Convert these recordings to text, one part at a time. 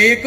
1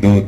2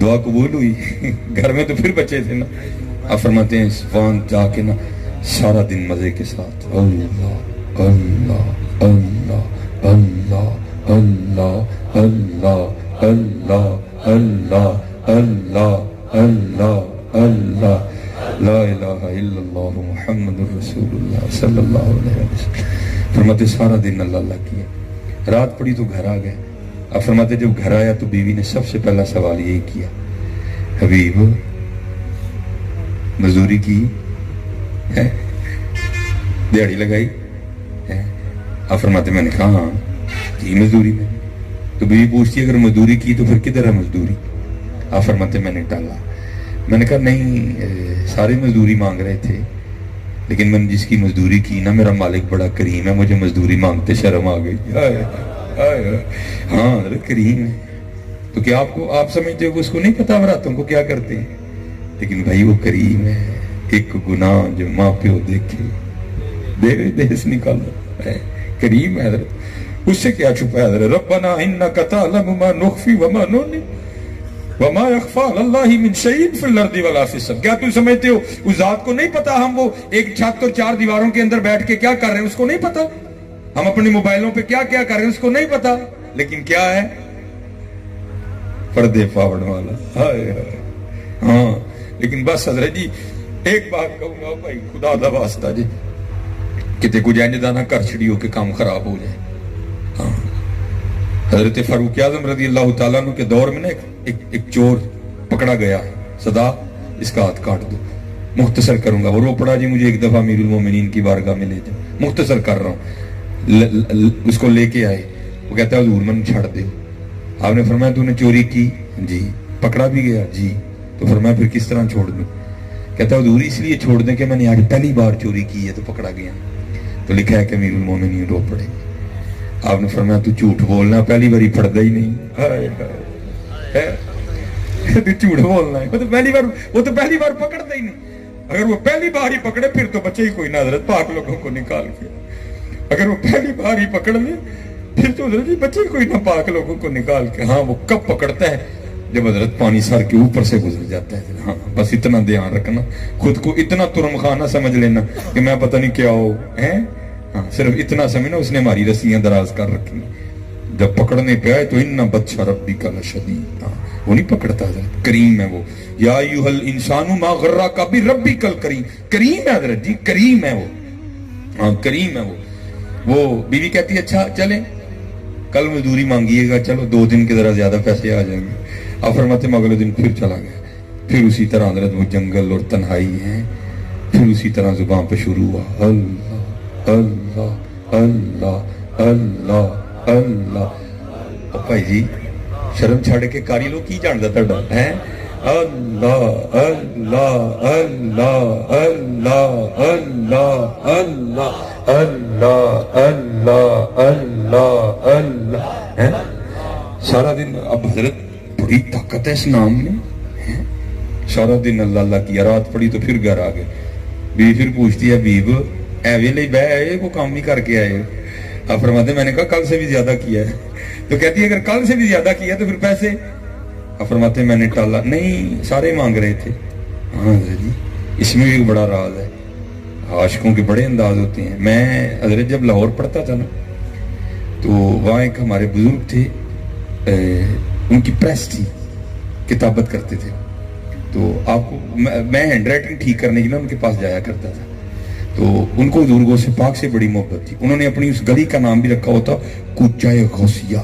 دعا قبول ہوئی. گھر میں تو پھر بچے تھے نا. آپ فرماتے ہیں وہاں جا کے نا سارا دن مزے کے ساتھ اللہ اللہ اللہ اللہ اللہ اللہ اللہ اللہ اللہ اللہ اللہ لا الہ الا اللہ محمد رسول اللہ صلی اللہ علیہ وسلم. فرماتے سارا دن اللہ اللہ کیا. رات پڑی تو گھر آ گئے. اب فرماتے جب گھر آیا تو بیوی نے سب سے پہلا سوال یہی کیا, حبیب مزدوری کی ہے, دیہڑی لگائی ہے؟ اب فرماتے میں نے کہا ہاں کی مزدوری میں. تو بیوی پوچھتی اگر مزدوری کی تو پھر کدھر ہے مزدوری؟ اب فرماتے میں نے ٹالا. میں نے کہا نہیں سارے مزدوری مانگ رہے تھے لیکن میں نے جس کی مزدوری کی نا میرا مالک بڑا کریم ہے, مجھے مزدوری مانگتے شرم آ گئی. ہاں حضرت کریم ہے. تو کیا آپ سمجھتے ہو کہ اس کو نہیں پتا وراتوں کو کیا کرتے ہیں؟ لیکن بھائی وہ کریم ہے. ایک گناہ جو ماں پیو دیکھے دیس نکالا ہے, کریم ہے حضرت. اس سے کیا چھپا ہے حضرت؟ ربنا انک تعلم ما نخفی وما نعلن وما يخفى على الله من شيء في الارض ولا في السماء. کیا تم سمجھتے ہو اس ذات کو نہیں پتا ہم وہ ایک چھت اور چار دیواروں کے اندر بیٹھ کے کیا کر رہے ہیں اس کو نہیں پتا؟ ہم اپنے موبائلوں پہ کیا کیا کر رہے ہیں اس کو نہیں پتا؟ لیکن کیا ہے پردے پاوڑ والا. ہائے ہائے. ہاں لیکن بس حضرت جی ایک بات کہوں گا بھائی خدا دا واسطہ جی, کتے کو جائیں جانا کر چھڑیو کہ کام خراب ہو جائے. ہاں حضرت فاروق اعظم رضی اللہ تعالیٰ عنہ کے دور میں نا ایک چور پکڑا گیا, صدا اس کا ہاتھ کاٹ دو. مختصر کروں گا, وہ رو پڑا جی مجھے ایک دفعہ امیر المومنین کی بارگاہ میں لے جاؤ. مختصر کر رہا ہوں. اس کو لے کے آئے, وہ کہتا ہے حضور من چھڑ دے. آپ نے فرمایا تو نے چوری کی؟ جی. پکڑا بھی گیا؟ جی. تو فرمایا پھر کس طرح چھوڑ دوں؟ کہتا ہے حضور اس لیے چھوڑ دیں کہ میں نے آج پہلی بار چوری کی ہے تو پکڑا گیا. تو لکھا ہے کہ امیر المومنین رو پڑے. آپ نے فرمایا تو جھوٹ بولنا, پہلی باری پڑھتا ہی نہیں. تو جھوٹ بولنا ہے, وہ تو پہلی بار پکڑتا ہی نہیں. اگر وہ پہلی بار ہی پکڑے پھر تو بچے ہی کوئی نہ حضرت, پاک لوگوں کو نکال کے. اگر وہ پہلی بار ہی پکڑ لے پھر تو حضرت جی بچے ہی کوئی نہ پاک لوگوں کو نکال کے. ہاں وہ کب پکڑتا ہے؟ جب حضرت پانی سر کے اوپر سے گزر جاتا ہے. ہاں بس اتنا دھیان رکھنا, خود کو اتنا ترم خانہ سمجھ لینا کہ میں پتہ نہیں کیا ہو. ہاں صرف اتنا سمجھنا اس نے ہماری رسیاں دراز کر رکھی. جب پکڑنے پہ آئے تو ان بطش ربک لشدید. وہ نہیں پکڑتا حضرت, کریم ہے وہ. یا ایھا الانسان ما غرک بربک الکریم. کریم ہے حضرت جی, کریم ہے وہ. ہاں کریم ہے وہ. وہ بیوی کہتی ہے اچھا چلیں کل مزدوری مانگیے گا, چلو 2 دن کے ذرا زیادہ پیسے آ جائیں گے. اب فرماتے ہیں اگلے دن پھر چلا گیا. پھر اسی طرح حضرت وہ جنگل اور تنہائی ہے. پھر اسی طرح زبان پہ شروع ہوا اللہ اللہ اللہ اللہ اللہ. بھائی جی شرم چھڑ کے کاری لوگ کی جانتا تھا ہے اللہ اللہ اللہ اللہ اللہ اللہ اللہ اللہ اللہ اللہ. سارا دن اب حضرت بڑی طاقت ہے اس نام میں. سارا دن اللہ اللہ کیا, رات پڑی تو پھر گھر آ گئے. بیوی پھر پوچھتی ہے حبیب ایوے لے بہ آئے وہ کام بھی کر کے آئے؟ آپ فرماتے میں نے کہا کل سے بھی زیادہ کیا ہے. تو کہتی ہے اگر کل سے بھی زیادہ کیا تو پھر پیسے؟ آپ فرماتے میں نے ٹالا. نہیں سارے مانگ رہے تھے. ہاں حضرت جی اس میں بھی بڑا راز ہے, عاشقوں کے بڑے انداز ہوتے ہیں. میں حضرت جب لاہور پڑھتا تھا نا تو وہاں ایک ہمارے بزرگ تھے, ان کی پریس تھی, کتابت کرتے تھے. تو آپ کو میں ہینڈ رائٹنگ ٹھیک کرنے کے لیے ان کے پاس جایا کرتا تھا. تو ان کو بزرگوں سے پاک سے بڑی محبت تھی. انہوں نے اپنی اس گلی کا نام بھی رکھا ہوتا کوچہ غوثیہ.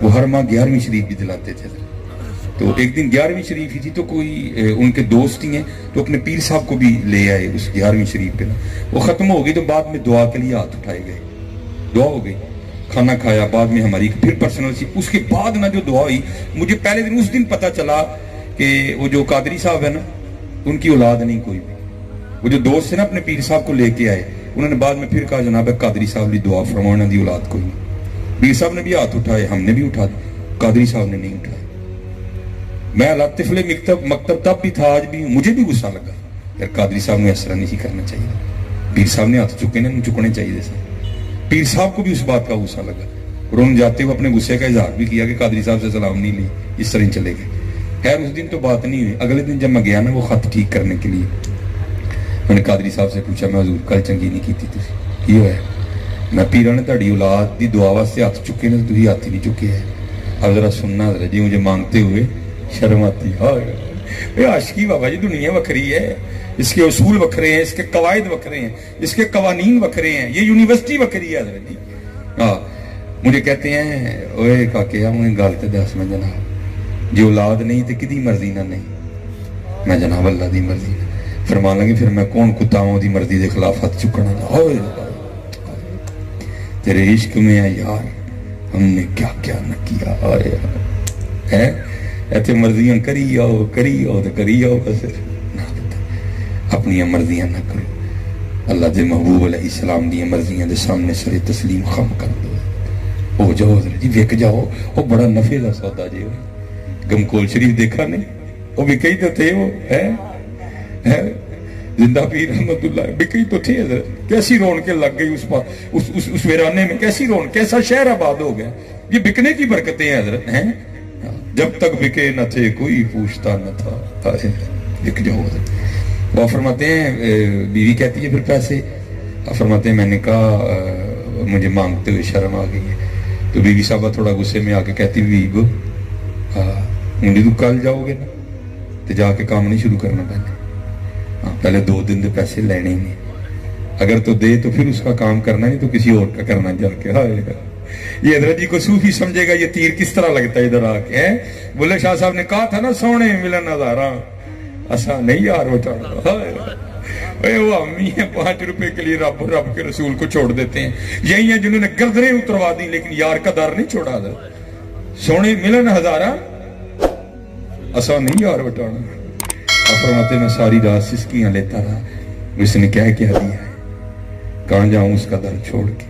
وہ ہر ماہ 11ویں شریف بھی دلاتے تھے. تو ایک دن 11ویں شریف ہی تھی تو کوئی ان کے دوست ہی ہیں تو اپنے پیر صاحب کو بھی لے آئے اس 11ویں شریف پہ. وہ ختم ہو گئی تو بعد میں دعا کے لیے ہاتھ اٹھائے گئے, دعا ہو گئی, کھانا کھایا, بعد میں ہماری پھر پرسنل سی. اس کے بعد نا جو دعا ہوئی مجھے پہلے دن اس دن پتا چلا کہ وہ جو قادری صاحب ہے نا ان کی اولاد نہیں کوئی بھی. وہ جو دوست ہے نا اپنے پیر صاحب کو لے کے آئے, انہوں نے بعد میں پھر کہا جناب قادری صاحب لی دعا فرمانا دی اولاد کوئی نہیں. پیر صاحب نے بھی ہاتھ اٹھائے, ہم نے بھی اٹھا دی, قادری صاحب نے نہیں اٹھائے. میں لطفل مکتب تب بھی تھا, آج بھی ہوں. مجھے بھی غصہ لگا یار قادری صاحب نے اس طرح نہیں کرنا چاہیے. پیر صاحب نے ہاتھ چکے نا, چکنے چاہیے تھے. پیر صاحب کو بھی اس بات کا غصہ لگا اور انہوں نے جاتے ہوئے اپنے غصے کا اظہار بھی کیا کہ قادری صاحب سے سلام نہیں لی, اس طرح چلے گئے. خیر اس دن تو بات نہیں ہوئی. اگلے دن جب میں گیا نا وہ خط ٹھیک کرنے کے لیے, میں نے قادری صاحب سے پوچھا, میں حضور کل چنگی نہیں کی تھی, کی ہوا ہے؟ میں پیرا نے تہاڈی اولاد دی دعا واسطے ہاتھ چکے نے, تسی ہاتھ ہی نہیں چکے ہے. اب ذرا سننا ذرا جی, مجھے مانگتے ہوئے شرم آتی ہے. عاشقی بابا جی دنیا وکھری ہے, اس کے اصول وکھرے ہیں, اس کے قواعد وکھرے ہیں, اس کے قوانین وکھرے ہیں, یہ یونیورسٹی وکھری ہے حضرت جی. مجھے کہتے ہیں اوے کاکے مجھے گل تے دس میں جناب, جو اولاد نہیں تے کدی مرضی نہ نہیں, میں جناب اللہ دی مرضی نہ. فرمان لگے پھر میں کون کتاؤں دی مرضی دے خلاف ہاتھ چکنا. تیرے عشق میں ہے یار ہم نے کیا کیا نہ کیا ہے. ایتھے مرضیاں کری آؤ تو کری آؤ, بس اپنی مرضیاں نہ کرو. اللہ دے محبوب علیہ السلام دی مرضیاں دے سامنے سر تسلیم خم کر دو. ہو جاؤ حضرت جی, وک جاؤ. وہ بڑا نفع دا سودا جی. گمکول شریف دیکھا نہیں, وہ وکے ہی تو تھے, وہ ہے زندہ پیر رحمت اللہ بکئی تو تھے حضرت. کیسی رونقیں لگ گئی اس ویرانے میں, کیسی رونق, کیسا شہر آباد ہو گیا. یہ بکنے کی برکتیں ہیں حضرت ہیں. جب تک بکے نہ تھے کوئی پوچھتا نہ تھا. بک جاؤ حضرت. وہ فرماتے ہیں بیوی کہتی ہے پھر پیسے, فرماتے ہیں میں نے کہا مجھے مانگتے ہوئے شرم آ گئی ہے. تو بیوی صاحبہ تھوڑا غصے میں آ کے کہتی بیب مجھے تو کل جاؤ گے نا تو جا کے کام نہیں شروع کرنا, پہلے 2 دن دے پیسے لینے ہی, اگر تو دے تو پھر اس کا کام کرنا, نہیں تو کسی اور کا کرنا جل کے. یہ حضرت جی کو صوفی سمجھے گا یہ تیر کس طرح لگتا ہے ادھر آ کے. بلے شاہ صاحب نے کہا تھا نا سونے ملن ہزاراں ایسا نہیں یار بچانا. وہ امی ہیں 5 روپے کے لیے رب کے رسول کو چھوڑ دیتے ہیں. یہی ہیں جنہوں نے گردنیں اتروا دی لیکن یار کا دار نہیں چھوڑا. سونے ملن ہزاراں ایسا نہیں یار بچانا. فرماتے میں ساری رات سسکیاں لیتا رہا, اس نے کیا دیا ہے, کہاں جاؤں اس کا در چھوڑ کے,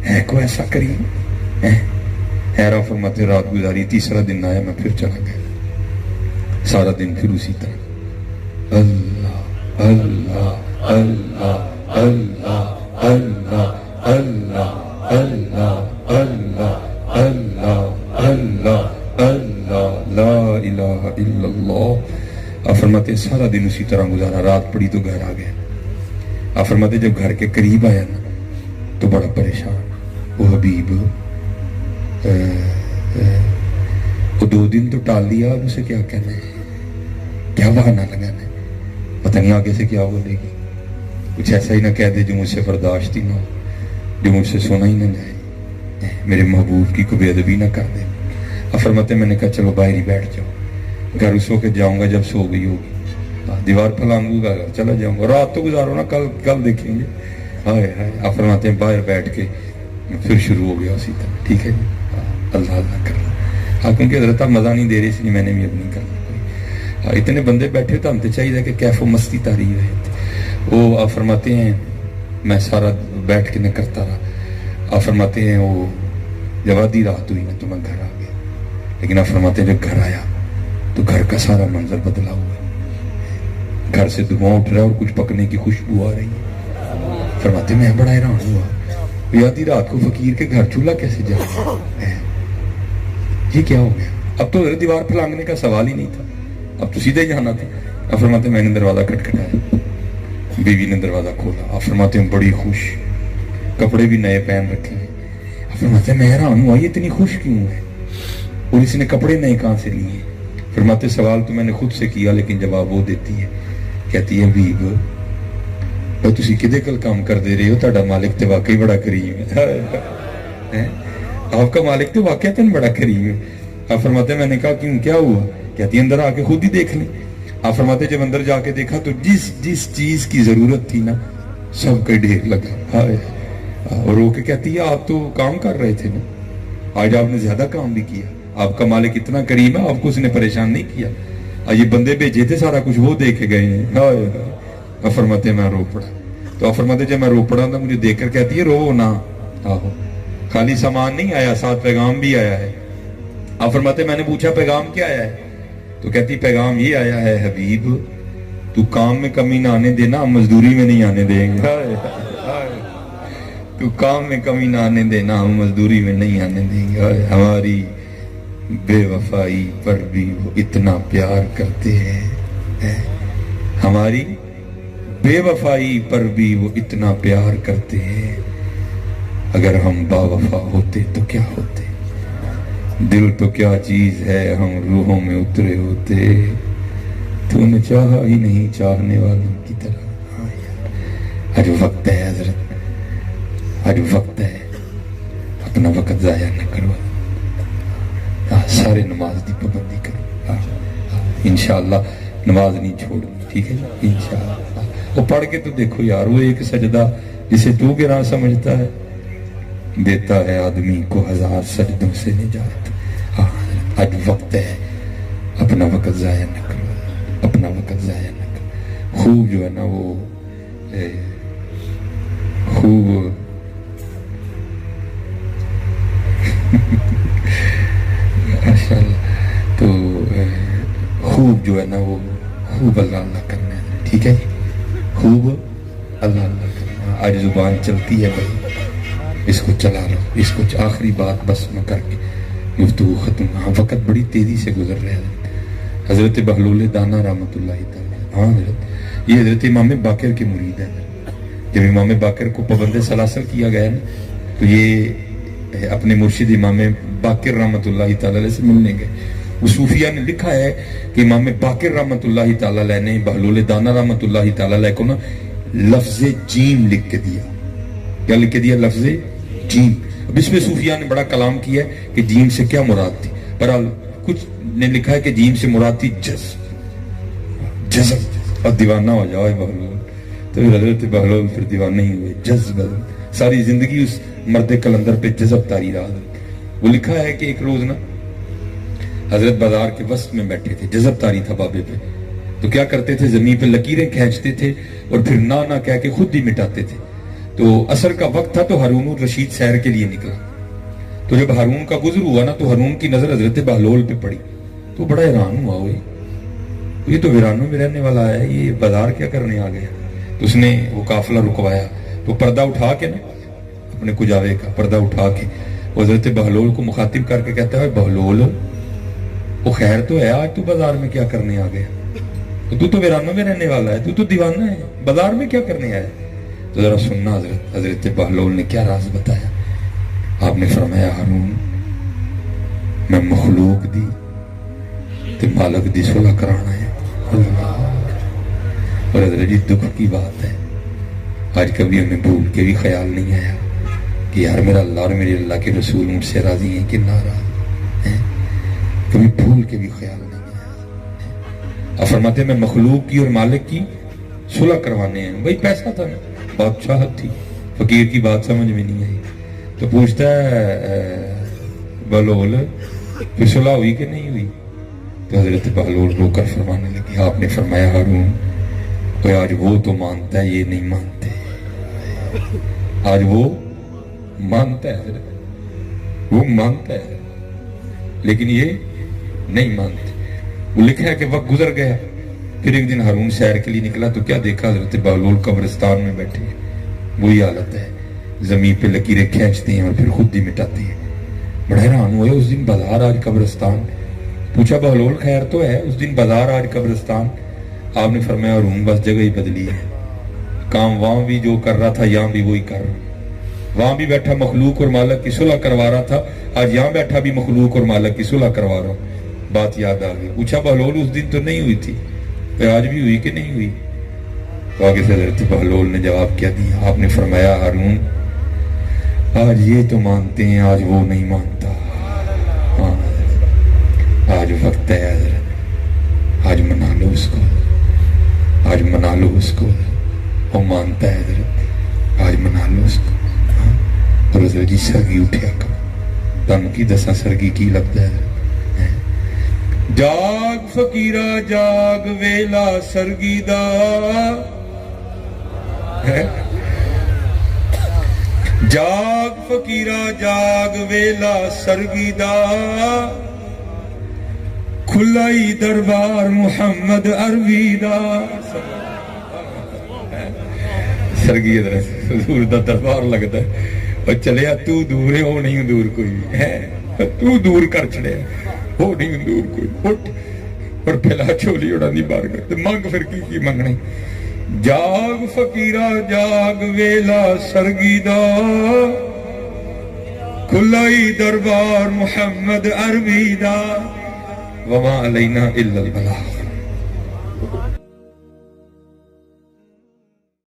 ہے کوئی ایسا کریم ہے. فرماتے رات گزاری, تیسرا دن آیا میں پھر چلا گیا. سارا دن پھر اسی طرح اللہ اللہ اللہ اللہ اللہ اللہ اللہ اللہ اللہ اللہ اللہ لا الہ الا اللہ. آپ فرماتے ہیں سارا دن اسی طرح گزارا, رات پڑی تو گھر آ گیا. آپ فرماتے جب گھر کے قریب آیا نا تو بڑا پریشان. وہ حبیب وہ 2 دن تو ٹال دیا, اب اسے کیا کہنا ہے, کیا بہانہ لگانا ہے, پتہ نہیں آگے سے کیا بولے گی. کچھ ایسا ہی نہ کہہ دے جو مجھ سے برداشت ہی نہ ہو, جو مجھ سے سونا ہی نہ جائے, میرے محبوب کی کو بے ادبی نہ کر دے. آپ فرماتے میں نے کہا چلو باہر ہی بیٹھ جاؤ, گھر سو کے جاؤں گا جب سو گئی ہوگی, دیوار پھلانگوں گا چلا جاؤں گا, رات تو گزارو نا, کل دیکھیں گے. آپ فرماتے ہیں باہر بیٹھ کے پھر شروع ہو گیا اسی طرح. ٹھیک ہے جی, اللہ اللہ کر رہا. کیونکہ حضرت آپ مزہ نہیں دے رہے, اس لیے میں نے بھی اب نہیں کرنا. اتنے بندے بیٹھے تو ہم تو چاہیے کہ کیف و مستی تاری ہے. وہ آپ فرماتے ہیں میں سارا بیٹھ کے نہ کرتا رہا. آپ فرماتے ہیں وہ جب آدھی رات ہوئی نا تو میں گھر آ گیا. لیکن آپ فرماتے ہیں جب گھر آیا تو گھر کا سارا منظر بدلا ہوا ہے. گھر سے دھواں اٹھ رہا ہے اور کچھ پکنے کی خوشبو آ رہی ہے. فرماتے میں بڑا حیران ہوا, آدھی رات کو فقیر کے گھر چولہا کیسے جا رہا ہے, یہ کیا ہو گیا. اب تو دیوار پھلانگنے کا سوال ہی نہیں تھا, اب تو سیدھے جانا تھا. آپ فرماتے میں نے دروازہ کھٹکھٹایا, بیوی نے دروازہ کھولا. آپ فرماتے ہیں بڑی خوش, کپڑے بھی نئے پہن رکھے ہیں. آپ فرماتے ہیں میں حیران ہوا یہ اتنی خوش کیوں ہے, اور اس نے کپڑے نئے کہاں سے لیے. فرماتے سوال تو میں نے خود سے کیا لیکن جواب وہ دیتی ہے, کہتی ہے بیب تسی کدے کل کام کر دے رہے ہو, تہاڈا مالک تے واقعی بڑا کریم ہے. آپ کا مالک تو واقعی بڑا کریم ہے. آپ فرماتے میں نے کہا کیوں کیا ہوا, کہتی اندر آ کے خود ہی دیکھ لیں. آپ فرماتے جب اندر جا کے دیکھا تو جس چیز کی ضرورت تھی نا سب کا ڈھیر لگا. اور رو کے کہتی ہے آپ تو کام کر رہے تھے نا, آج آپ نے زیادہ کام بھی کیا. آپ کا مالک اتنا کریم ہے, آپ کو اس نے پریشان نہیں کیا. یہ بندے بھیجے تھے سارا کچھ وہ دے کے گئے ہیں. آپ فرماتے میں رو پڑا. تو آپ فرماتے جب میں رو پڑا تھا مجھے دیکھ کر کہتی ہے رو نا, خالی سامان نہیں آیا, ساتھ پیغام بھی آیا ہے. آپ فرماتے میں نے پوچھا پیغام کیا آیا ہے, تو کہتی پیغام یہ آیا ہے حبیب تو کام میں کمی نہ آنے دینا, ہم مزدوری میں نہیں آنے دیں گے. تو کام میں کمی نہ آنے دینا, ہم مزدوری میں نہیں آنے دیں گے. ہماری بے وفائی پر بھی وہ اتنا پیار کرتے ہیں، ہماری بے وفائی پر بھی وہ اتنا پیار کرتے ہیں، اگر ہم با وفا ہوتے تو کیا ہوتے، دل تو کیا چیز ہے ہم روحوں میں اترے ہوتے، تو نے چاہا ہی نہیں چاہنے والوں کی طرح۔ آج وقت ہے حضرت، آج وقت ہے، اپنا وقت ضائع نہ کرو، سارے نماز دی پابندی کرو، انشاءاللہ نماز نہیں چھوڑنی، ٹھیک ہے انشاءاللہ۔ وہ پڑھ کے تو دیکھو یار، وہ ایک سجدہ جسے تو گراں سمجھتا ہے دیتا ہے آدمی کو 1000 سجدوں سے نجات۔ آج وقت ہے، اپنا وقت ضائع نہ کرو، اپنا وقت ضائع نہ کرو۔ خوب جو ہے نا وہ خوب ماشاءاللہ، تو خوب جو ہے نا وہ خوب اللہ اللہ کرنا ہے، ٹھیک ہے جی، خوب اللہ اللہ کرنا۔ آج زبان چلتی ہے بھائی، اس کو چلا لو، اس کو آخری بات بس میں کر کے گفتگو ختم۔ ہاں وقت بڑی تیزی سے گزر رہا ہے۔ حضرت بہلول دانا رحمۃ اللہ تعالی، ہاں حضرت، یہ حضرت امام باقر کے مرید ہے۔ جب امام باقر کو پابند سلاسل کیا گیا نا، تو یہ اپنے مرشد امام باقر رحمۃ اللہ تعالی علیہ سے ملنے گئے۔ وہ صوفیہ نے لکھا ہے کہ امام باقر رحمۃ اللہ تعالی علیہ نے بہلول دانا رحمۃ اللہ تعالی علیہ کو نا لفظ جیم لکھ کے دیا۔ کیا لکھ کے دیا؟ لفظ جیم۔ اب اس میں صوفیہ نے بڑا کلام کیا ہے کہ جیم سے کیا مراد تھی، پر کچھ نے لکھا ہے کہ جیم سے مراد تھی جذب، اور دیوانہ ہو جاؤ بہلول، تو حضرت بہلول پھر دیوانہ ہی ہوئے، جذب، ساری زندگی اس مرد کلندر پہ جذب تاری رہا۔ وہ لکھا ہے کہ ایک روز نا حضرت بازار کے وسط میں بیٹھے تھے، جذب تاری تھا بابے پہ، تو کیا کرتے تھے، زمین پہ لکیریں کھینچتے تھے اور پھر نہ کہہ کے خود ہی مٹاتے تھے۔ تو عصر کا وقت تھا تو ہارون الرشید سیر کے لیے نکلا، تو جب ہارون کا گزر ہوا نا تو ہارون کی نظر حضرت بہلول پہ پڑی، تو بڑا حیران ہوا، ہوئی یہ تو ویرانوں میں رہنے والا ہے، یہ بازار کیا کرنے آ گیا۔ تو اس نے وہ قافلہ رکوایا، تو پردہ اٹھا کے نا اپنے کجاوے کا پردہ اٹھا کے حضرت بہلول کو مخاطب کر کے کہتا ہے، بہلول وہ خیر تو ہے، آج تو بازار میں کیا کرنے آ گیا، تو ویرانوں میں رہنے والا ہے، تو دیوانہ ہے، بازار میں کیا کرنے آیا۔ تو ذرا سننا حضرت بہلول نے کیا راز بتایا۔ آپ نے فرمایا، ہارون میں مخلوق دی تے مالک دی صلح کرانا ہے۔ اور حضرت جی دکھ کی بات ہے، آج کبھی ہمیں بھول کے بھی خیال نہیں آیا کہ یار میرا اللہ اور میرے اللہ کے رسول مجھ سے راضی ہیں کہ ناراض ہیں، کبھی بھول کے بھی خیال نہیں آیا۔ آپ فرماتے ہیں میں مخلوق کی اور مالک کی صلح کروانے ہیں۔ بھائی پیسہ تھا نا، بادشاہت تھی، فقیر کی بات سمجھ میں نہیں آئی، تو پوچھتا ہے بہلول پھر صلح ہوئی کہ نہیں ہوئی؟ تو حضرت بہلول رو کر فرمانے لگی، آپ نے فرمایا، ہارون آج وہ تو مانتا ہے، یہ نہیں مانتے، آج وہ مانتا ہے حضرت، وہ مانتا ہے لیکن یہ نہیں مانتے۔ وہ لکھا ہے کہ وقت گزر گیا، پھر ایک دن ہارون سیر کے لیے نکلا تو کیا دیکھا، حضرت بہلول قبرستان میں بیٹھے ہیں، وہی حالت ہے، زمین پہ لکیریں کھینچتے ہیں اور پھر خود ہی مٹاتے ہیں۔ بڑا حیران ہوئے، اس دن بازار آج قبرستان، پوچھا بہلول خیر تو ہے، اس دن بازار آج قبرستان۔ آپ نے فرمایا، ہارون بس جگہ ہی بدلی ہے، کام وہاں بھی جو کر رہا تھا یہاں بھی وہی کر رہا، وہاں بھی بیٹھا مخلوق اور مالک کی صلح کروا رہا تھا، آج یہاں بیٹھا بھی مخلوق اور مالک کی صلح کروا رہا ہوں۔ بات یاد آ گئی، پوچھا بہلول اس دن تو نہیں ہوئی تھی، آج بھی ہوئی کہ نہیں ہوئی؟ تو آگے سے حضرت بہلول نے جواب کیا دیا، آپ نے فرمایا، ہارون آج یہ تو مانتے ہیں، آج وہ نہیں مانتا۔ ہاں آج وقت ہے حضرت، آج منا لو اس کو، آج منا لو اس کو، وہ مانتا ہے حضرت، آج منا لو اس کو۔ اور حضرت جی سرگی اٹھیا کرو، تم کی دساں سرگی کی لگتا ہے؟ جاگ فقیرہ جاگ ویلا سرگی دا، جاگ فقیرہ جاگ ویلا سرگی دا، کھلائی دربار محمد عربی دا۔ سرگی حضور دا دربار لگتا ہے، اور چلیا تو دور ہے، وہ نہیں دور کوئی ہے، تو دور کر چھڑے، ہو نہیں دور کوئی، اٹھ اور پھیلا چولی اڑانی بار کرتے مانگ پھر کی منگنے. جاگ فقیرہ جاگ ویلا سرگی دا کھلائی دربار محمد عربی دا وما علینا الا البلاغ.